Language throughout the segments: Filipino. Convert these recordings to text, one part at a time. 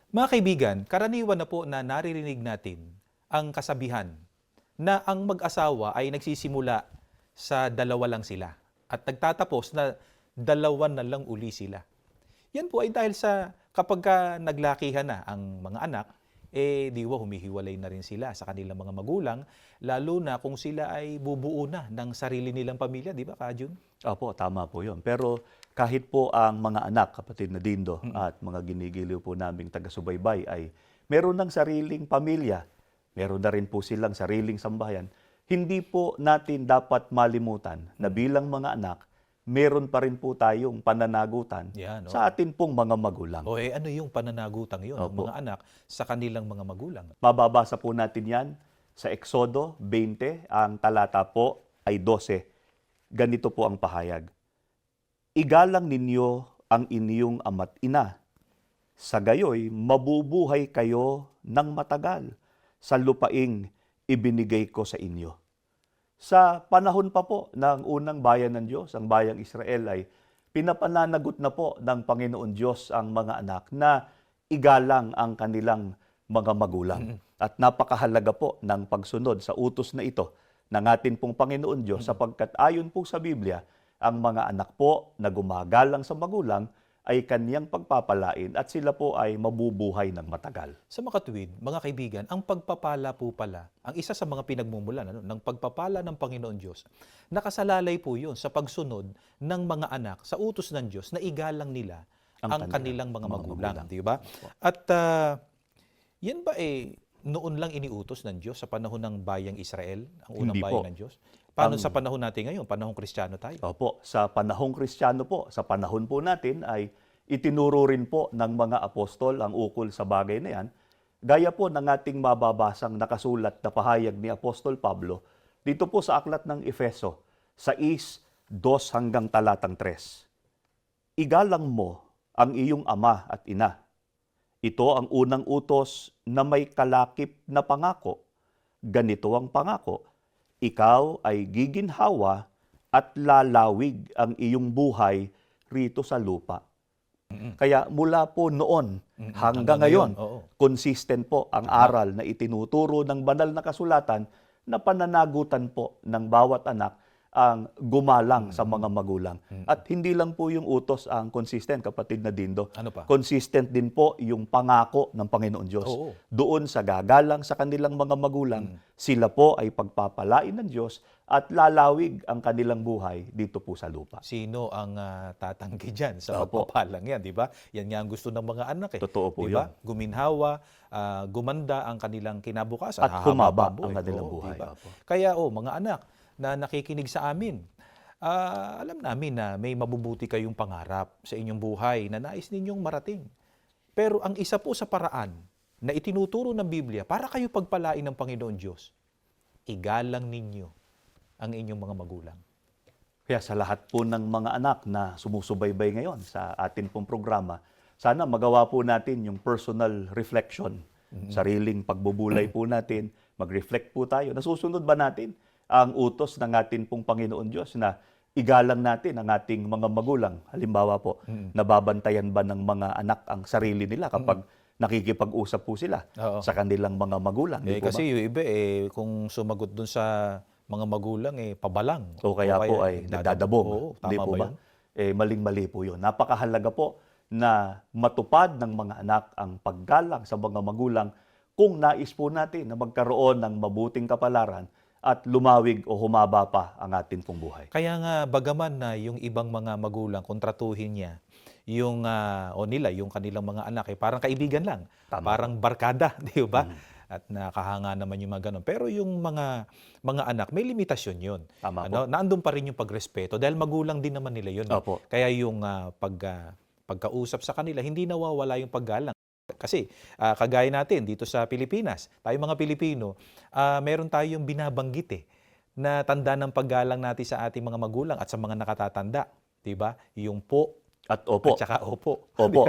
Mga kaibigan, karaniwan na po na naririnig natin ang kasabihan na ang mag-asawa ay nagsisimula sa dalawa lang sila at nagtatapos na dalawa na lang uli sila. Yan po ay dahil sa kapag naglakihan na ang mga anak, di ba humihiwalay na rin sila sa kanilang mga magulang, lalo na kung sila ay bubuo na ng sarili nilang pamilya, di ba, Kajun? Opo, tama po yun. Pero kahit po ang mga anak, kapatid na Dindo, at mga ginigiliw po naming taga-subaybay ay meron ng sariling pamilya, meron na rin po silang sariling sambahayan, hindi po natin dapat malimutan na bilang mga anak, meron pa rin po tayong pananagutan Yan, no? sa atin pong mga magulang. O ano yung pananagutang yun ng Opo. mga anak sa kanilang mga magulang? Mababasa po natin yan sa Exodo 20, ang talata po ay 12. Ganito po ang pahayag. Igalang ninyo ang inyong ama't ina. Sa gayoy, mabubuhay kayo ng matagal sa lupaing ibinigay ko sa inyo. Sa panahon pa po ng unang bayan ng Diyos, ang bayang Israel ay pinapananagot na po ng Panginoon Diyos ang mga anak na igalang ang kanilang mga magulang. At napakahalaga po ng pagsunod sa utos na ito ng atin pong Panginoon Diyos sapagkat ayon po sa Biblia, ang mga anak po na gumagalang sa magulang ay kaniyang pagpapalain at sila po ay mabubuhay ng matagal. Sa makatuwid, mga kaibigan, ang pagpapala po pala, ang isa sa mga pinagmumulan ng pagpapala ng Panginoon Diyos, nakasalalay po yun sa pagsunod ng mga anak sa utos ng Diyos na igalang nila ang kanilang mga magulang. Di ba? At yan ba noon lang iniutos ng Diyos sa panahon ng bayang Israel, ang unang Hindi bayang po. ng Diyos? Paano sa panahon natin ngayon, panahong Kristiyano tayo? Opo, sa panahong Kristiyano po, sa panahon po natin ay itinuro rin po ng mga apostol ang ukol sa bagay na yan. Gaya po ng ating mababasang nakasulat na pahayag ni Apostol Pablo dito po sa aklat ng Efeso, 6:2 hanggang talatang 3. Igalang mo ang iyong ama at ina. Ito ang unang utos na may kalakip na pangako. Ganito ang pangako, ikaw ay giginhawa at lalawig ang iyong buhay rito sa lupa. Kaya mula po noon hanggang ngayon, consistent po ang aral na itinuturo ng banal na kasulatan na pananagutan po ng bawat anak ang gumalang sa mga magulang. At hindi lang po yung utos ang consistent, kapatid na Dindo. Ano pa? Consistent din po yung pangako ng Panginoon Diyos. Oo. Doon sa gagalang sa kanilang mga magulang, sila po ay pagpapalain ng Diyos at lalawig ang kanilang buhay dito po sa lupa. Sino ang tatanggi dyan sa Opo. pagpapalang yan, di ba? Yan nga ang gusto ng mga anak eh. Totoo po Di ba? yun. Guminhawa, gumanda ang kanilang kinabukasan. At humaba ang kanilang buhay. Di ba? Opo. Kaya mga anak na nakikinig sa amin, alam namin na may mabubuti kayong pangarap sa inyong buhay na nais ninyong marating. Pero ang isa po sa paraan na itinuturo ng Biblia para kayo pagpalain ng Panginoon Diyos, igalang ninyo ang inyong mga magulang. Kaya sa lahat po ng mga anak na sumusubaybay ngayon sa atin pong programa, sana magawa po natin yung personal reflection, sariling pagbubulay po natin, mag-reflect po tayo. Nasusunod ba natin ang utos ng atin pong Panginoon Diyos na igalang natin ang ating mga magulang? Halimbawa po, nababantayan ba ng mga anak ang sarili nila kapag nakikipag-usap po sila sa kanilang mga magulang? Di po Kasi ba? yung iba kung sumagot dun sa mga magulang pabalang. O kaya po ay nagdadabog. Oo, Di tama po ba ba? yun? Maling-mali po yun. Napakahalaga po na matupad ng mga anak ang paggalang sa mga magulang kung nais po natin na magkaroon ng mabuting kapalaran at lumawig o humaba pa ang atin pong buhay. Kaya nga bagaman na yung ibang mga magulang kontratuhin niya yung yung kanilang mga anak parang kaibigan lang, parang barkada, di ba? At nakahanga naman yung mga ganun. Pero yung mga anak, may limitasyon yun. Tama po. Naandun pa rin yung pagrespeto dahil magulang din naman nila yun. Opo. Kaya yung pagkausap sa kanila, hindi nawawala yung paggalang. Kasi kagaya natin dito sa Pilipinas, tayo mga Pilipino, meron tayong binabanggit na tanda ng paggalang natin sa ating mga magulang at sa mga nakatatanda. Diba? Yung po At opo. at saka opo. Opo.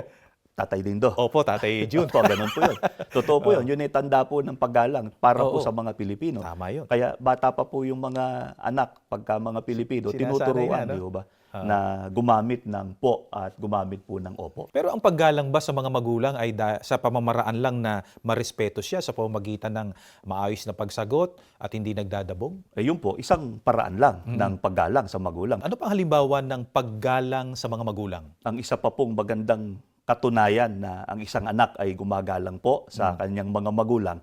Tatay Dindo. Opo, Tatay Jun. Opo, ganun po yun. Totoo po yun. Yun ay tanda po ng paggalang para po Oo. sa mga Pilipino. Tama yun. Kaya bata pa po yung mga anak, pagka mga Pilipino, Sinasanay tinuturuan, nga, no? di ba? na gumamit ng po at gumamit po ng opo. Pero ang paggalang ba sa mga magulang ay sa pamamaraan lang na marespeto siya sa pamamagitan ng maayos na pagsagot at hindi nagdadabog? Yun po, isang paraan lang ng paggalang sa magulang. Ano pang halimbawa ng paggalang sa mga magulang? Ang isa pa pong magandang katunayan na ang isang anak ay gumagalang po sa kanyang mga magulang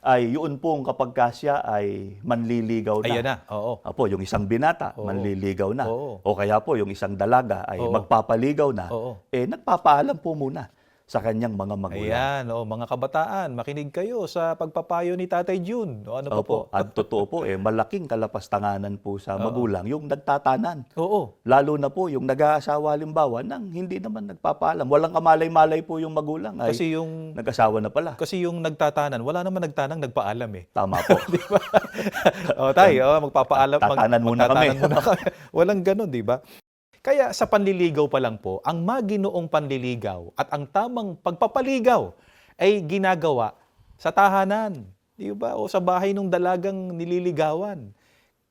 ay yun pong kapag siya ay manliligaw na. Ayan na, oo. Apo, yung isang binata, Oo. manliligaw na. Oo. O kaya po, yung isang dalaga ay Oo. magpapaligaw na. Oo. Nagpapaalam po muna sa kanyang mga magulang. Ayan, mga kabataan, makinig kayo sa pagpapayo ni Tatay June. O ano pa po? Opo, at totoo po, malaking kalapastanganan po sa magulang yung nagtatanan. Oo. Lalo na po yung nag-aasawa halimbawa nang hindi naman nagpapaalam. Walang kamalay-malay po yung magulang ay Kasi yung nag-asawa na pala. nagtatanan, wala naman nagtanang nagpaalam eh. Tama po. Di ba? Magpapaalam. Tatanan muna kami. magtatanan muna kami. Walang ganun, di ba? Kaya sa panliligaw pa lang po, ang maginoong panliligaw at ang tamang pagpapaligaw ay ginagawa sa tahanan, di ba? O sa bahay ng dalagang nililigawan.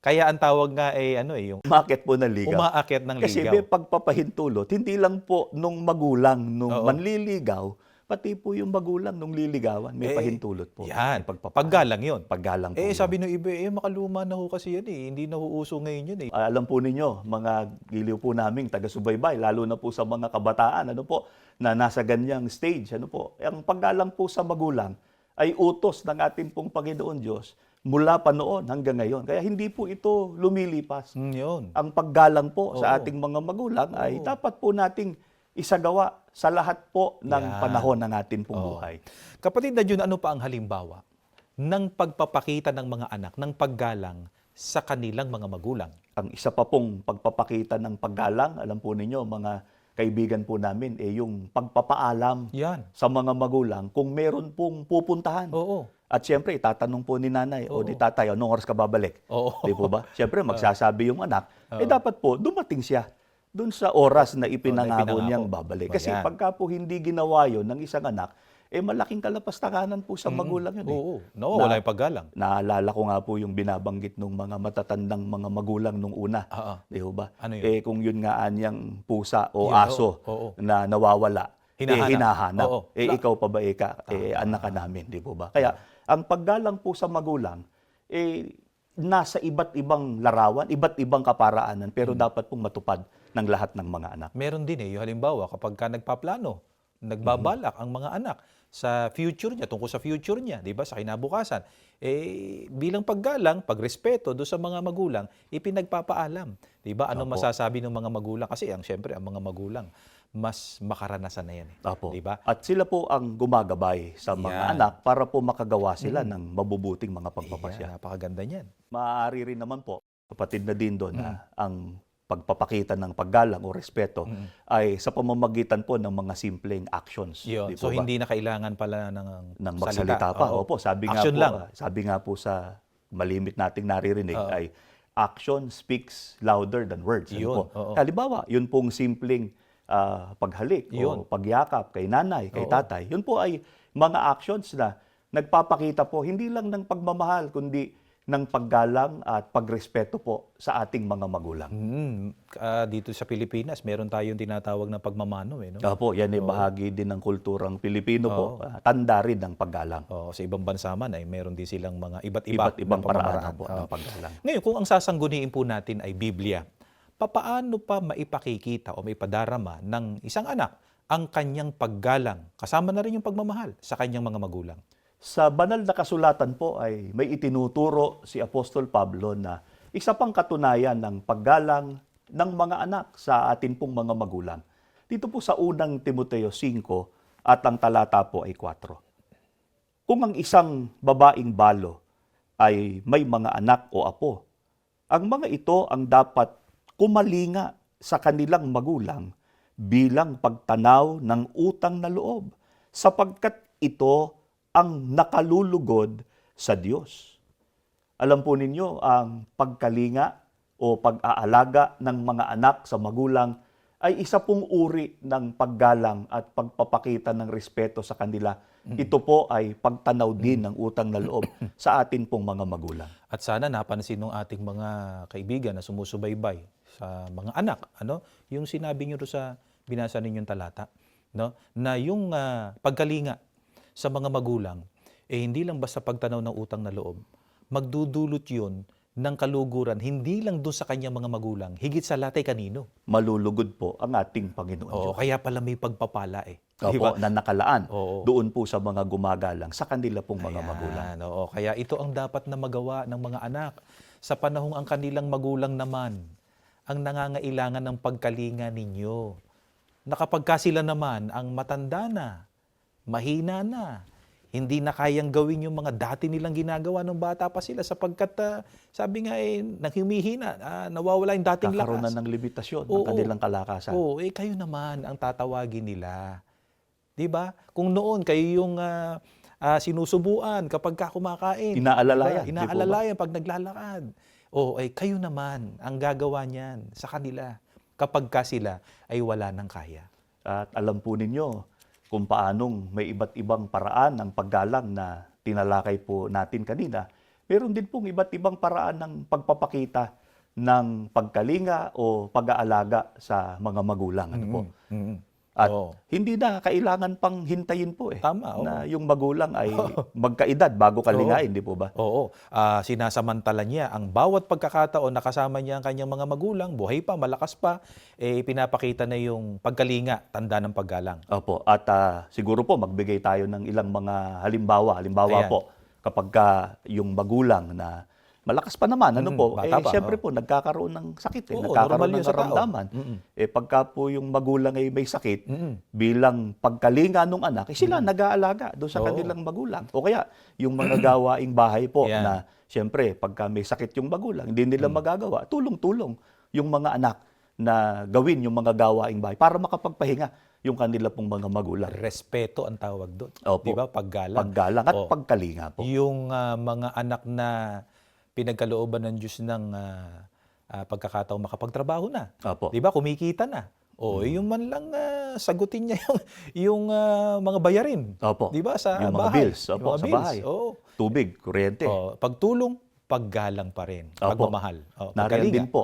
Kaya ang tawag nga ay yung Umakyat po ng ligaw. umaakyat ng Kasi ligaw. may pagpapahintulot, hindi lang po nung magulang nung Oo. manliligaw, pati po yung magulang nung liligawan, may pahintulot po. Yan, May paggalang yun. Paggalang po. yun. Sabi ng iba, makaluma na ho kasi yan eh. Hindi na ho uso ngayon yun eh. Alam po ninyo, mga giliw po naming taga-subaybay, lalo na po sa mga kabataan, na nasa ganyang stage, ang paggalang po sa magulang ay utos ng ating pong Panginoon Diyos mula pa noon hanggang ngayon. Kaya hindi po ito lumilipas. Yun. Ang paggalang po sa Oo. ating mga magulang ay dapat po nating isagawa sa lahat po ng Yan. panahon ng ating pong Oo. buhay. Kapatid na Jun, ano pa ang halimbawa ng pagpapakita ng mga anak ng paggalang sa kanilang mga magulang? Ang isa pa pong pagpapakita ng paggalang, alam po ninyo, mga kaibigan po namin, yung pagpapaalam Yan. sa mga magulang kung meron pong pupuntahan. Oo. At siyempre, itatanong po ni nanay o ni tatay, anong oras ka babalik? Oo. Di po ba? Siyempre, magsasabi yung anak, dapat po, dumating siya dun sa oras na ipinangako ipinangako. niyang babalik. Kasi Ayan. pagka po hindi ginawa yun ng isang anak, malaking kalapastanganan po sa magulang yun. Oo. Wala yung paggalang. Naalala ko nga po yung binabanggit ng mga matatandang mga magulang nung una. Oo. Di ho ba? Ano yun? Kung yun nga anyang pusa o Yun, aso oo. na nawawala, Hinahanap. hinahanap. Oo. Ikaw pa ba anak ka namin, di po ba? Kaya ang paggalang po sa magulang, nasa iba't ibang larawan, iba't ibang kaparaanan, pero dapat pong matupad ng lahat ng mga anak. Meron din yung halimbawa kapag ka nagpaplano, nagbabalak ang mga anak sa future niya, tungkol sa future niya, di ba, sa kinabukasan. Bilang paggalang, pagrespeto do sa mga magulang, ipinagpapaalam. Di ba? Anong masasabi ng mga magulang? Kasi syempre, ang mga magulang, mas makaranasan na yan. Opo. Di ba? At sila po ang gumagabay sa mga Yan. anak para po makagawa sila ng mabubuting mga pagpapasya. Napakaganda niyan. Maaari rin naman po, kapatid na din doon, na ang pagpapakita ng paggalang o respeto ay sa pamamagitan po ng mga simpleng actions. Di Yun. po So, ba? hindi na kailangan pala ng magsalita pa. Oo. Opo, sabi Action lang. nga po sa malimit nating naririnig ay action speaks louder than words. Yun, Po? oo. Halimbawa, yun pong simpleng paghalik o Yun. pagyakap kay nanay, kay Oo. tatay. Yun po ay mga actions na nagpapakita po hindi lang ng pagmamahal kundi ng paggalang at pagrespeto po sa ating mga magulang. Dito sa Pilipinas, meron tayong tinatawag na pagmamano. No? Opo, yan ay bahagi din ng kulturang Pilipino po. Tanda rin ng paggalang. Sa ibang bansa man ay meron din silang mga iba't Iba't-ibang na paraan pamamaraan. po ng paggalang. Ngayon, kung ang sasangguniin po natin ay Biblia, papaano pa maipakikita o maipadarama ng isang anak ang kanyang paggalang, kasama na rin yung pagmamahal sa kanyang mga magulang? Sa banal na kasulatan po ay may itinuturo si Apostol Pablo na isa pang katunayan ng paggalang ng mga anak sa atin pong mga magulang. Dito po sa unang Timoteo 5 at ang talata po ay 4. Kung ang isang babaeng balo ay may mga anak o apo, ang mga ito ang dapat kumalinga sa kanilang magulang bilang pagtanaw ng utang na loob, sapagkat ito ang nakalulugod sa Diyos. Alam po ninyo, ang pagkalinga o pag-aalaga ng mga anak sa magulang ay isa pong uri ng paggalang at pagpapakita ng respeto sa kanila ito po ay pagtanaw din ng utang na loob sa atin pong mga magulang. At sana napansin ng ating mga kaibigan na sumusubaybay sa mga anak, yung sinabi niyo sa binasa ninyong talata, na yung pagkalinga sa mga magulang, hindi lang basta pagtanaw ng utang na loob, magdudulot yun ng kaluguran, hindi lang doon sa kanyang mga magulang, higit sa lahat ay kanino. Malulugod po ang ating Panginoon Oo, Diyos. kaya pala may pagpapala Opo, na nakalaan Oo. doon po sa mga gumagalang sa kanila pong mga magulang. Ayan, oo. Kaya ito ang dapat na magawa ng mga anak sa panahong ang kanilang magulang naman ang nangangailangan ng pagkalinga ninyo. Na kapag ka sila naman ang matanda na, mahina na, hindi na kayang gawin yung mga dati nilang ginagawa nung bata pa sila sapagkat sabi nga humihina, nawawala yung dating Kakaroon lakas. na ng limitasyon ng Oo. kanilang kalakasan. Oo, kayo naman ang tatawagin nila. 'Di ba? Kung noon kayo yung sinusubuan kapag ka kumakain. Inaalalayan, Diba? di po ba? Inaalalayan pag naglalakad. Oo, kayo naman ang gagawa niyan sa kanila kapag ka sila ay wala nang kaya. At alam po ninyo kung paanong may iba't ibang paraan ng paggalang na tinalakay po natin kanina. Meron din pong iba't ibang paraan ng pagpapakita ng pagkalinga o pag-aalaga sa mga magulang. Ano po? At Oo. hindi na kailangan pang hintayin po Tama, oo. na yung magulang ay magkaedad bago kalingain, di po ba? Oo, sinasamantala niya ang bawat pagkakataon na kasama niya ang kanyang mga magulang, buhay pa, malakas pa, pinapakita na yung pagkalinga, tanda ng paggalang. Opo. At siguro po magbigay tayo ng ilang mga halimbawa. Halimbawa Ayan. po, kapag yung magulang na malakas pa naman, bata pa, siyempre po nagkakaroon ng sakit, Oo, nagkakaroon normal yun ng sa tao. karamdaman. Pagka po yung magulang ay may sakit, bilang pagkalinga ng anak, sila nag-aalaga doon sa Oo. kanilang magulang. O kaya, yung mga gawaing bahay po Yan. na siyempre, pagka may sakit yung magulang, hindi nila magagawa, tulong-tulong yung mga anak na gawin yung mga gawaing bahay para makapagpahinga yung kanila pong mga magulang. Respeto ang tawag doon. Opo. Di ba? Paggalang. Paggalang at Oo. pagkalinga po. Yung mga anak na pinagkalooban ng Diyos ng pagkakataong makapagtrabaho na. Opo. Di ba? Kumikita na. O yung man lang sagutin niya yung mga bayarin. Opo. Di ba? Sa Yung mga bahay. bills. Opo, Yung mga sa bills. bahay. Oo. Tubig, kuryente. Pagtulong, paggalang pa rin. Opo. Pagmamahal. Nariyan Pagkalinga. din po,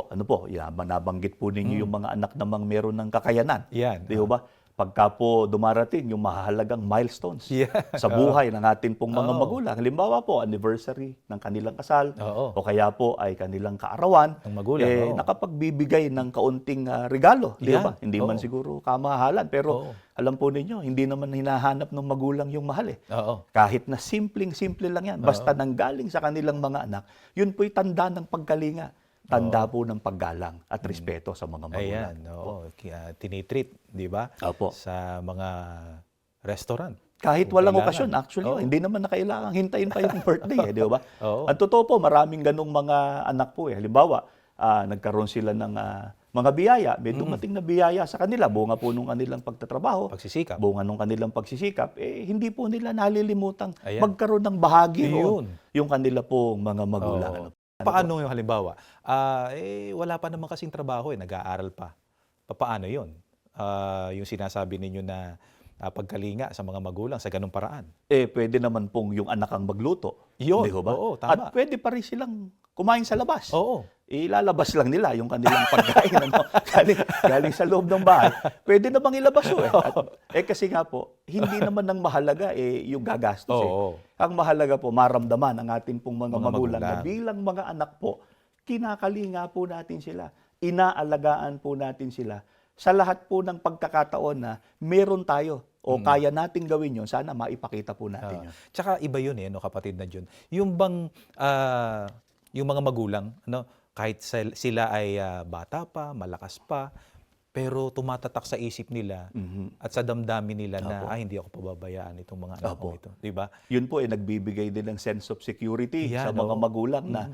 nabanggit po ninyo yung mga anak namang meron ng kakayanan. Yan. Di ba? Pagka po dumarating yung mahalagang milestones Yeah. sa buhay ng atin pong mga Oo. magulang. Halimbawa po, anniversary ng kanilang kasal Oo. o kaya po ay kanilang kaarawan, Ng magulang, oo. nakapagbibigay ng kaunting regalo. Di Yan. ba? Hindi man Oo. siguro kamahalan, pero Oo. alam po ninyo, hindi naman hinahanap ng magulang yung mahal. Oo. Kahit na simpleng-simple lang yan, basta nanggaling sa kanilang mga anak, yun po'y tanda ng pagkalinga. Tanda po ng paggalang at respeto sa mga magulang. Ayan. Oo. Tinitreat, di ba? Opo. Sa mga restaurant. Kahit Kung walang kailangan. okasyon, actually, Oo. hindi naman na kailangan hintayin pa yung birthday, di ba? Oo. Ang totoo po, maraming ganong mga anak po. Halimbawa, nagkaroon sila ng mga biyaya, may dumating na biyaya sa kanila, bunga po nung kanilang pagtatrabaho, Pagsisikap. bunga nung kanilang pagsisikap, hindi po nila nalilimutang Ayan. magkaroon ng bahagi Yun. roon yung kanila pong mga magulang. Oo. Ano? Paano yung halimbawa? Wala pa naman kasing trabaho, nag-aaral pa. Paano yun? Yung sinasabi ninyo na pagkalinga sa mga magulang sa ganung paraan. Pwede naman pong yung anak ang magluto. Yun. Di ho ba? Oo, tama. At pwede pa rin silang kumain sa labas. Oo. Ilalabas lang nila yung kanilang pagkain galing sa loob ng bahay. Pwede na bang ilabas ho kasi nga po, hindi naman ang mahalaga yung gagastos. Oo. Ang mahalaga po, maramdaman ang ating pong mga Mga magulang na magulang. bilang mga anak po, kinakalinga po natin sila. Inaalagaan po natin sila sa lahat po ng pagkakataon na meron tayo o kaya nating gawin yun, sana maipakita po natin yun. Tsaka iba yun kapatid na John. Yung bang, yung mga magulang, kahit sila ay bata pa, malakas pa, pero tumatatak sa isip nila at sa damdamin nila na, hindi ako pababayaan itong mga anak Opo. ko ito. Diba? Yun po nagbibigay din ng sense of security Yan, sa mga oo. magulang na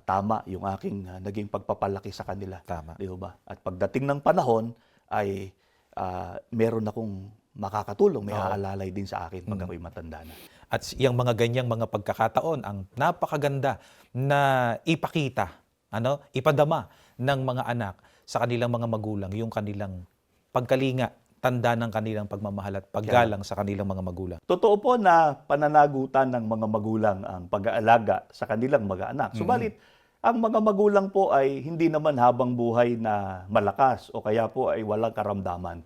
tama yung aking naging pagpapalaki sa kanila. Tama. Di ba? At pagdating ng panahon ay meron akong makakatulong, may aalalay din sa akin pag ako'y matanda na. At yung mga ganyang mga pagkakataon, ang napakaganda na ipakita, ipadama ng mga anak sa kanilang mga magulang, yung kanilang pagkalinga, tanda ng kanilang pagmamahal at paggalang sa kanilang mga magulang. Totoo po na pananagutan ng mga magulang ang pag-aalaga sa kanilang mga anak. Subalit, ang mga magulang po ay hindi naman habang buhay na malakas o kaya po ay walang karamdaman.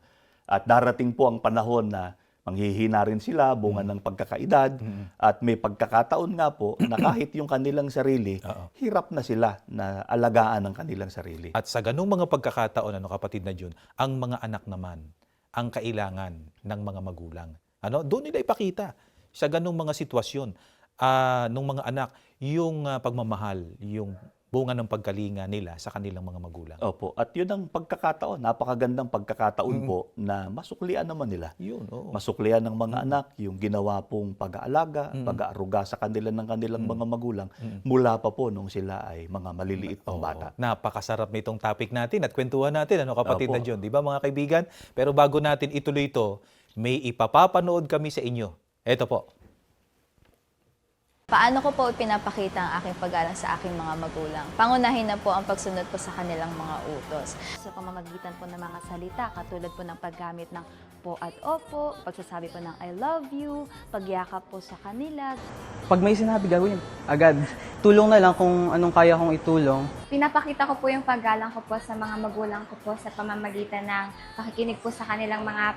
At darating po ang panahon na manghihina rin sila, bunga ng pagkakaedad, at may pagkakataon nga po na kahit yung kanilang sarili, Oo. hirap na sila na alagaan ang kanilang sarili. At sa ganung mga pagkakataon, kapatid na Jun, ang mga anak naman ang kailangan ng mga magulang. Doon nila ipakita sa ganung mga sitwasyon ng mga anak yung pagmamahal, yung bunga ng pagkalinga nila sa kanilang mga magulang. Opo, at yun ang pagkakataon, napakagandang pagkakataon po na masuklian naman nila. Yun, oo. Masuklian ng mga anak yung ginawa pong pag-aalaga, pag-aaruga sa kanila ng kanilang mga magulang mula pa po nung sila ay mga maliliit pang bata. Napakasarap nitong topic natin at kwentuhan natin, kapatid Opo. na John. Di ba mga kaibigan? Pero bago natin ituloy ito, may ipapapanood kami sa inyo. Ito po. Paano ko po ipinapakita ang aking paggalang sa aking mga magulang? Pangunahin na po ang pagsunod po sa kanilang mga utos. Sa pamamagitan po ng mga salita, katulad po ng paggamit ng po at opo, pagsasabi po ng I love you, pagyakap po sa kanila. Pag may sinabi gawin, agad. Tulong na lang kung anong kaya kong itulong. Pinapakita ko po yung paggalang ko po sa mga magulang ko po sa pamamagitan ng pakikinig po sa kanilang mga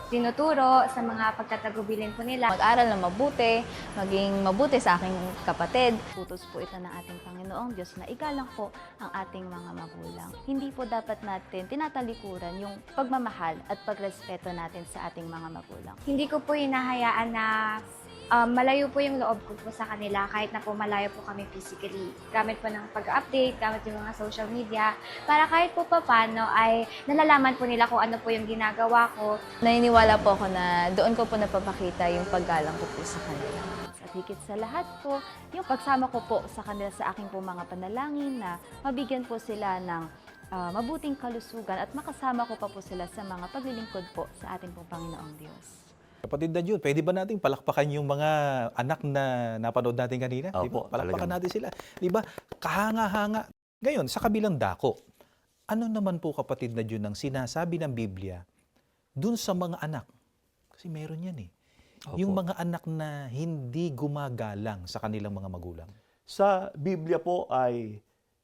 tinuturo, sa mga pagtatagubilin po nila. Mag-aral na mabuti, maging mabuti sa aking kapatid. Utos po ito ng ating Panginoong Diyos na igalang po ang ating mga magulang. Hindi po dapat natin tinatalikuran yung pagmamahal at pagrespeto natin sa ating mga magulang. Hindi ko po hinahayaan na malayo po yung loob ko po sa kanila kahit na po malayo po kami physically. Gamit po ng pag-update, gamit yung mga social media, para kahit po paano ay nalalaman po nila kung ano po yung ginagawa ko. Naniniwala po ako na doon ko po napapakita yung paggalang ko po sa kanila. At higit sa lahat po, yung pagsama ko po sa kanila sa aking po mga panalangin na mabigyan po sila ng mabuting kalusugan at makasama ko pa po sila sa mga paglilingkod po sa ating pong Panginoong Diyos. Kapatid na Jun, pwede ba nating palakpakan yung mga anak na napanood natin kanina? Di ba? Opo, Palakpakan talagang. natin sila. Di ba? Kahanga-hanga. Ngayon, sa kabilang dako, ano naman po kapatid na Jun ang sinasabi ng Biblia dun sa mga anak? Kasi meron yan eh. Opo. Yung mga anak na hindi gumagalang sa kanilang mga magulang. Sa Biblia po ay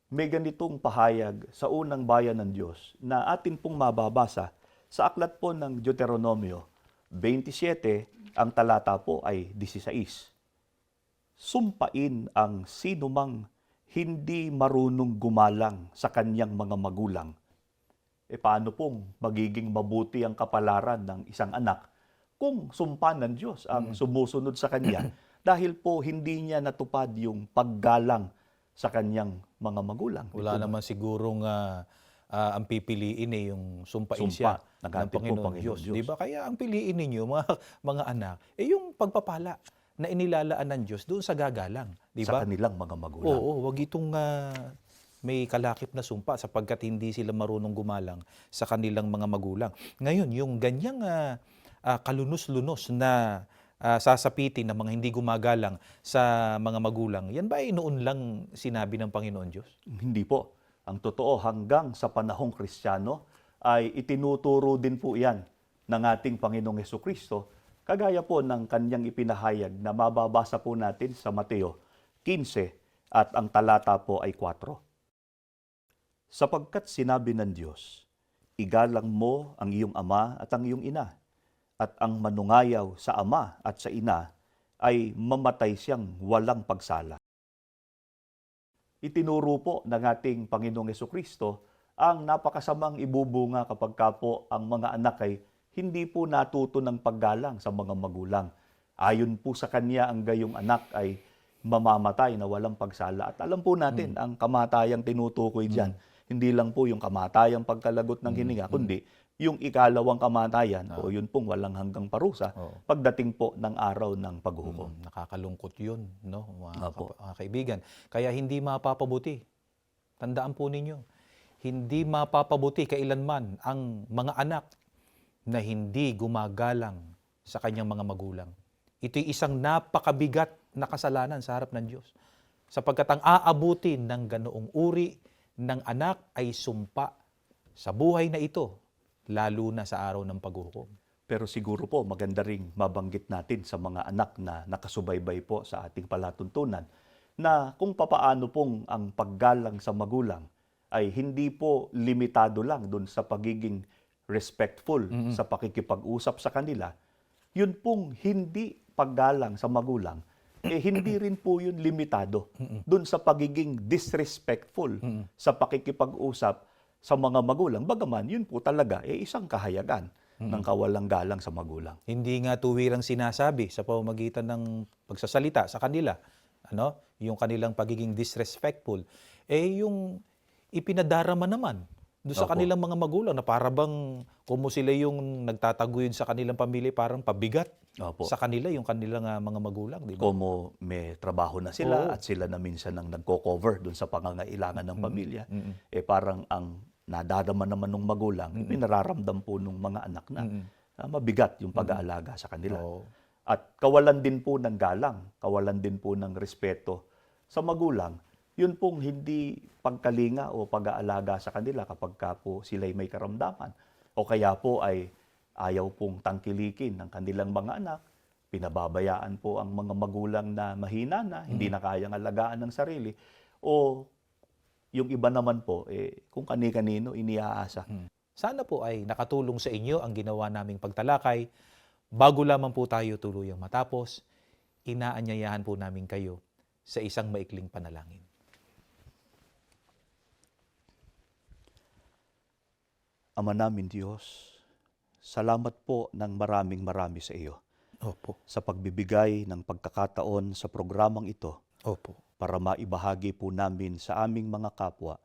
may ganitong pahayag sa unang bayan ng Diyos na atin pong mababasa sa aklat po ng Deuteronomio 27, ang talata po ay 16. Sumpain ang sinumang hindi marunong gumalang sa kanyang mga magulang. Paano pong magiging mabuti ang kapalaran ng isang anak kung sumpa ng Diyos ang sumusunod sa kanya dahil po hindi niya natupad yung paggalang sa kanyang mga magulang. Wala naman sigurong ang pipiliin yung sumpain siya ng ng ating po Panginoon Panginoon Diyos. Diyos. Di ba? Kaya ang piliin ninyo, mga anak, yung pagpapala na inilalaan ng Diyos doon sa gagalang. Di Sa ba? kanilang mga magulang. Oo, wag itong may kalakip na sumpa sapagkat hindi sila marunong gumalang sa kanilang mga magulang. Ngayon, yung ganyang kalunos-lunos na sasapitin ng mga hindi gumagalang sa mga magulang, yan ba ay noon lang sinabi ng Panginoon Diyos? Hindi po. Ang totoo, hanggang sa panahong Kristiyano, ay itinuturo din po yan ng ating Panginoong Hesukristo, kagaya po ng kanyang ipinahayag na mababasa po natin sa Mateo 15 at ang talata po ay 4. Sapagkat sinabi ng Diyos, igalang mo ang iyong ama at ang iyong ina, at ang manungayaw sa ama at sa ina ay mamatay siyang walang pagsala. Itinuro po ng ating Panginoong Hesukristo ang napakasamang ibubunga kapag ka po ang mga anak ay hindi po natuto ng paggalang sa mga magulang. Ayon po sa kanya, ang gayong anak ay mamamatay na walang pagsala. At alam po natin, ang kamatayang tinutukoy dyan, hindi lang po yung kamatayang pagkalagot ng hininga, kundi yung ikalawang kamatayan o yun pong walang hanggang parusa Oo. pagdating po ng araw ng paghuhukom. Nakakalungkot yun, no, Opo. mga kaibigan. Kaya hindi mapapabuti. Tandaan po ninyo, hindi mapapabuti kailanman ang mga anak na hindi gumagalang sa kanyang mga magulang. Ito'y isang napakabigat na kasalanan sa harap ng Diyos. Sapagkat ang aabutin ng ganoong uri ng anak ay sumpa sa buhay na ito lalo na sa araw ng paghuhukom. Pero siguro po maganda ring mabanggit natin sa mga anak na nakasubaybay po sa ating palatuntunan na kung papaano pong ang paggalang sa magulang ay hindi po limitado lang dun sa pagiging respectful sa pakikipag-usap sa kanila. Yun pong hindi paggalang sa magulang, hindi rin po yun limitado dun sa pagiging disrespectful sa pakikipag-usap sa mga magulang. Bagaman, yun po talaga isang kahayagan ng kawalang galang sa magulang. Hindi nga tuwirang sinasabi sa pamamagitan ng pagsasalita sa kanila, yung kanilang pagiging disrespectful, yung ipinadarama naman doon sa Opo. kanilang mga magulang na para bang kung sila yung nagtataguyod sa kanilang pamilya, parang pabigat Opo. sa kanila yung kanilang mga magulang, di ba? Como may trabaho na sila Oo. at sila na minsan ang nagko-cover dun sa pangangailangan ng pamilya, parang ang nadarama naman ng magulang, nararamdam po ng mga anak na mabigat yung pag-aalaga sa kanila. Oo. At kawalan din po ng galang, kawalan din po ng respeto sa magulang, yun pong hindi pagkalinga o pag-aalaga sa kanila kapag ka po sila'y may karamdaman. O kaya po ay ayaw pong tangkilikin ng kanilang mga anak, pinababayaan po ang mga magulang na mahina na, hindi na kayang alagaan ng sarili, o yung iba naman po, kung kani-kanino iniaasa. Sana po ay nakatulong sa inyo ang ginawa naming pagtalakay. Bago lamang po tayo tuluyang matapos, inaanyayahan po namin kayo sa isang maikling panalangin. Ama namin Diyos, salamat po ng marami sa iyo Opo. sa pagbibigay ng pagkakataon sa programang ito Opo. para maibahagi po namin sa aming mga kapwa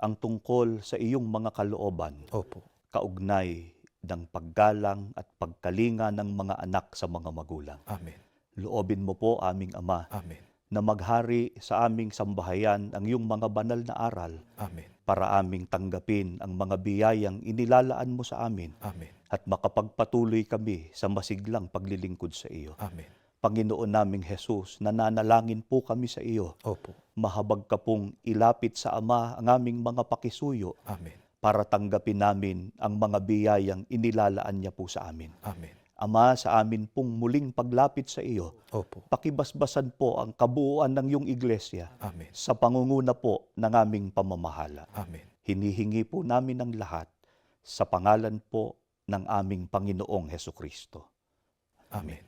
ang tungkol sa iyong mga kalooban, Opo. kaugnay ng paggalang at pagkalinga ng mga anak sa mga magulang. Amen. Loobin mo po, aming Ama, Amen. na maghari sa aming sambahayan ang iyong mga banal na aral Amen. para aming tanggapin ang mga biyayang inilalaan mo sa amin Amen. at makapagpatuloy kami sa masiglang paglilingkod sa iyo. Amen. Panginoon naming Jesus, nananalangin po kami sa iyo. Opo. Mahabag ka pong ilapit sa Ama ang aming mga pakisuyo Amen. para tanggapin namin ang mga biyayang inilalaan niya po sa amin. Amen. Ama, sa amin pong muling paglapit sa iyo, Opo. pakibasbasan po ang kabuuan ng iyong iglesia Amen. sa pangunguna po ng aming pamamahala. Amen. Hinihingi po namin ang lahat sa pangalan po ng aming Panginoong Hesukristo. Amen.